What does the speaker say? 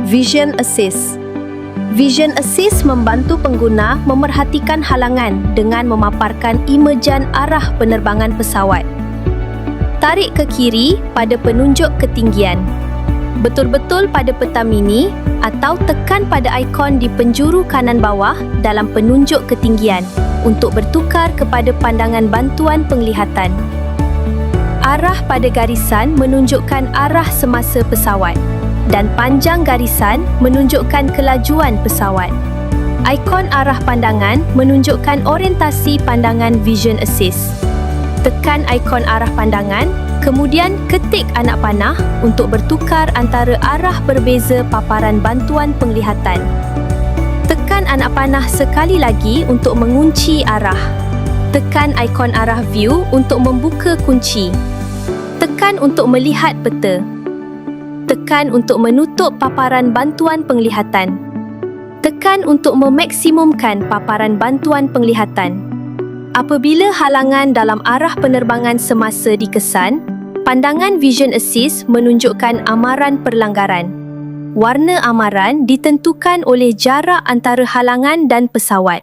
Vision Assist. Vision Assist membantu pengguna memerhatikan halangan dengan memaparkan imejan arah penerbangan pesawat. Tarik ke kiri pada penunjuk ketinggian. Betul-betul pada peta mini atau tekan pada ikon di penjuru kanan bawah dalam penunjuk ketinggian untuk bertukar kepada pandangan bantuan penglihatan. Arah pada garisan menunjukkan arah semasa pesawat dan panjang garisan menunjukkan kelajuan pesawat. Ikon arah pandangan menunjukkan orientasi pandangan Vision Assist. Tekan ikon arah pandangan, kemudian ketik anak panah untuk bertukar antara arah berbeza paparan bantuan penglihatan. Tekan anak panah sekali lagi untuk mengunci arah. Tekan ikon arah view untuk membuka kunci. Tekan untuk melihat peta. Tekan untuk menutup paparan bantuan penglihatan. Tekan untuk memaksimumkan paparan bantuan penglihatan. Apabila halangan dalam arah penerbangan semasa dikesan, pandangan Vision Assist menunjukkan amaran perlanggaran. Warna amaran ditentukan oleh jarak antara halangan dan pesawat.